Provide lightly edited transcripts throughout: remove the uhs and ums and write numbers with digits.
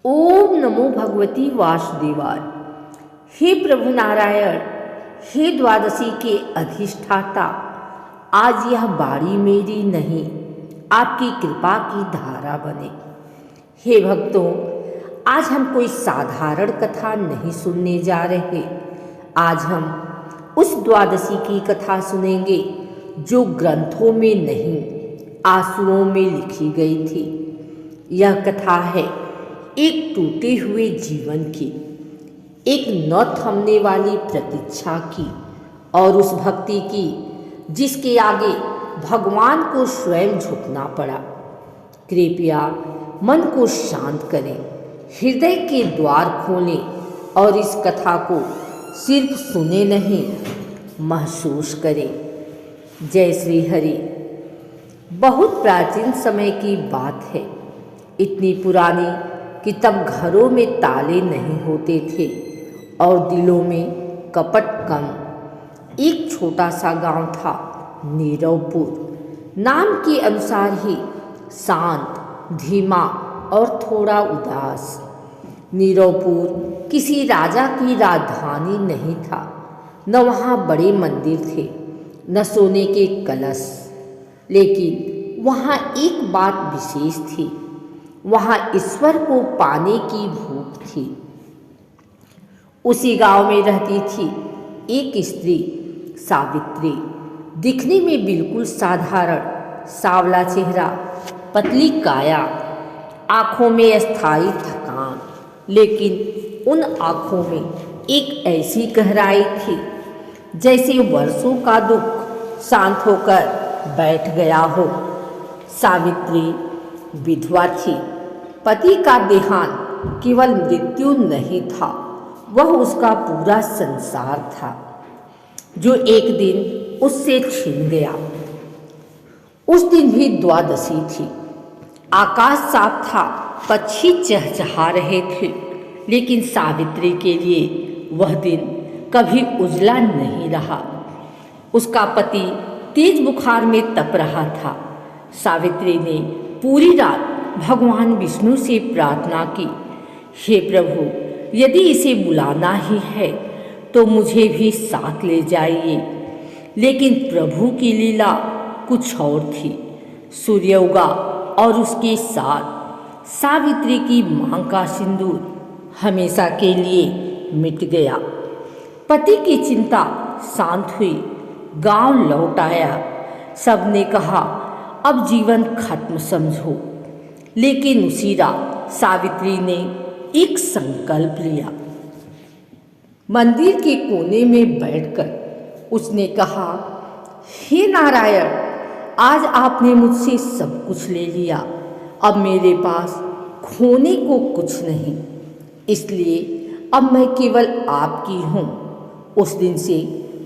ओम नमो भगवती वासुदेवाय। हे प्रभु नारायण, हे द्वादशी के अधिष्ठाता, आज यह बाड़ी मेरी नहीं, आपकी कृपा की धारा बने। हे भक्तों, आज हम कोई साधारण कथा नहीं सुनने जा रहे। आज हम उस द्वादशी की कथा सुनेंगे जो ग्रंथों में नहीं, आंसुओं में लिखी गई थी। यह कथा है एक टूटे हुए जीवन की, एक न थमने वाली प्रतीक्षा की और उस भक्ति की जिसके आगे भगवान को स्वयं झुकना पड़ा। कृपया मन को शांत करें, हृदय के द्वार खोलें और इस कथा को सिर्फ सुने नहीं, महसूस करें। जय श्री हरि। बहुत प्राचीन समय की बात है, इतनी पुरानी कि तब घरों में ताले नहीं होते थे और दिलों में कपट कम। एक छोटा सा गांव था, नीरवपुर। नाम के अनुसार ही शांत, धीमा और थोड़ा उदास। नीरवपुर किसी राजा की राजधानी नहीं था, न वहाँ बड़े मंदिर थे, न सोने के कलश। लेकिन वहाँ एक बात विशेष थी, वहाँ ईश्वर को पाने की भूख थी। उसी गांव में रहती थी एक स्त्री, सावित्री। दिखने में बिल्कुल साधारण, सांवला चेहरा, पतली काया, आँखों में अस्थाई थकान। लेकिन उन आँखों में एक ऐसी गहराई थी जैसे वर्षों का दुख शांत होकर बैठ गया हो। सावित्री विधवा थी। पति का देहांत केवल मृत्यु नहीं था, वह उसका पूरा संसार था जो एक दिन उससे छिन गया। उस दिन भी द्वादशी थी। आकाश साफ था, पक्षी चहचहा रहे थे, लेकिन सावित्री के लिए वह दिन कभी उजला नहीं रहा। उसका पति तेज बुखार में तप रहा था। सावित्री ने पूरी रात भगवान विष्णु से प्रार्थना की, हे प्रभु, यदि इसे बुलाना ही है तो मुझे भी साथ ले जाइए। लेकिन प्रभु की लीला कुछ और थी। सूर्य उगा और उसके साथ सावित्री की मांग का सिंदूर हमेशा के लिए मिट गया। पति की चिंता शांत हुई, गांव लौट आया। सबने कहा, अब जीवन खत्म समझो। लेकिन उसी रात सावित्री ने एक संकल्प लिया। मंदिर के कोने में बैठकर उसने कहा, हे नारायण, आज आपने मुझसे सब कुछ ले लिया, अब मेरे पास खोने को कुछ नहीं, इसलिए अब मैं केवल आपकी हूँ। उस दिन से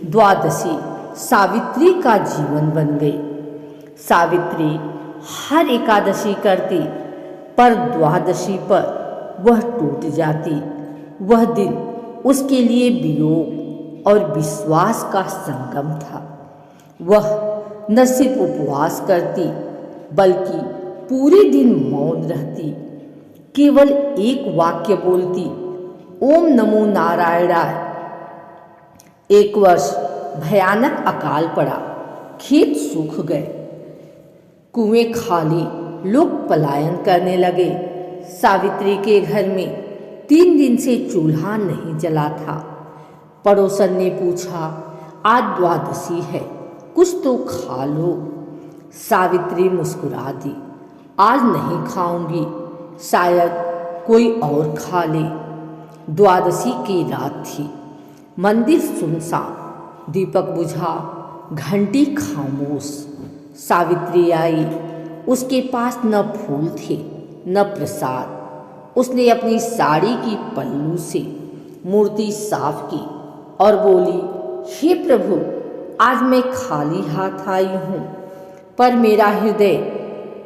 द्वादशी सावित्री का जीवन बन गई। सावित्री हर एकादशी करती, पर द्वादशी पर वह टूट जाती। वह दिन उसके लिए वियोग और विश्वास का संगम था। वह न सिर्फ उपवास करती, बल्कि पूरे दिन मौन रहती, केवल एक वाक्य बोलती, ओम नमो नारायणाय। एक वर्ष भयानक अकाल पड़ा, खेत सूख गए, कुएं खाली, लोग पलायन करने लगे। सावित्री के घर में 3 दिन से चूल्हा नहीं जला था। पड़ोसन ने पूछा, आज द्वादशी है, कुछ तो खा लो। सावित्री मुस्कुरा दी, आज नहीं खाऊंगी, शायद कोई और खा ले। द्वादशी की रात थी। मंदिर सुनसान, दीपक बुझा, घंटी खामोश। सावित्री आई। उसके पास न फूल थे न प्रसाद। उसने अपनी साड़ी की पल्लू से मूर्ति साफ की और बोली, हे प्रभु, आज मैं खाली हाथ आई हूँ, पर मेरा हृदय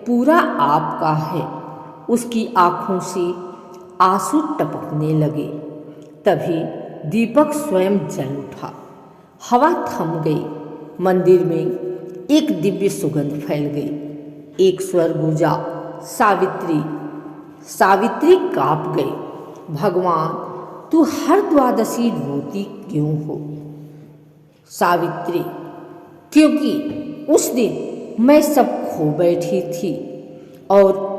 पूरा आपका है। उसकी आँखों से आंसू टपकने लगे। तभी दीपक स्वयं जल उठा, हवा थम गई। मंदिर में एक दिव्य सुगंध फैल गई। एक स्वर गूंजा, सावित्री, सावित्री काँप गई। भगवान, तू हर द्वादशी रोती क्यों हो? सावित्री, क्योंकि उस दिन मैं सब खो बैठी थी और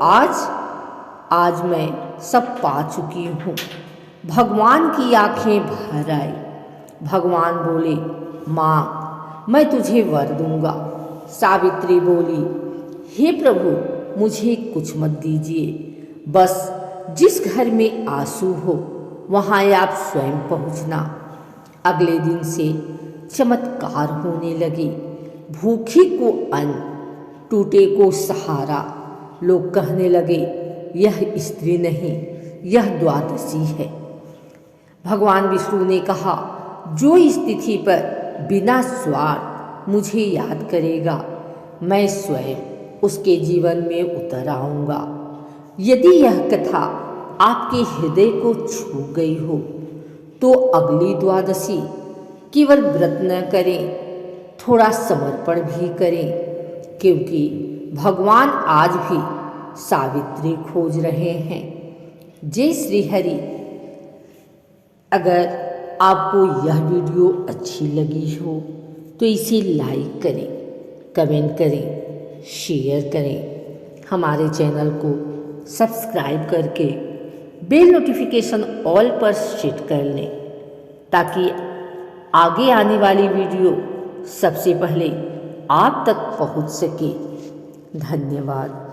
आज मैं सब पा चुकी हूँ। भगवान की आंखें भर आई। भगवान बोले, माँ, मैं तुझे वर दूंगा। सावित्री बोली, हे प्रभु, मुझे कुछ मत दीजिए, बस जिस घर में आंसू हो वहाँ आप स्वयं पहुँचना। अगले दिन से चमत्कार होने लगे। भूखे को अन्न, टूटे को सहारा। लोग कहने लगे, यह स्त्री नहीं, यह द्वादशी है। भगवान विष्णु ने कहा, जो इस तिथि पर बिना स्वार्थ मुझे याद करेगा, मैं स्वयं उसके जीवन में उतर आऊँगा। यदि यह कथा आपके हृदय को छू गई हो तो अगली द्वादशी केवल व्रत न करें, थोड़ा समर्पण भी करें, क्योंकि भगवान आज भी सावित्री खोज रहे हैं। जय श्री हरि। अगर आपको यह वीडियो अच्छी लगी हो तो इसे लाइक करें, कमेंट करें, शेयर करें। हमारे चैनल को सब्सक्राइब करके बेल नोटिफिकेशन ऑल पर सेट कर लें, ताकि आगे आने वाली वीडियो सबसे पहले आप तक पहुंच सके। धन्यवाद।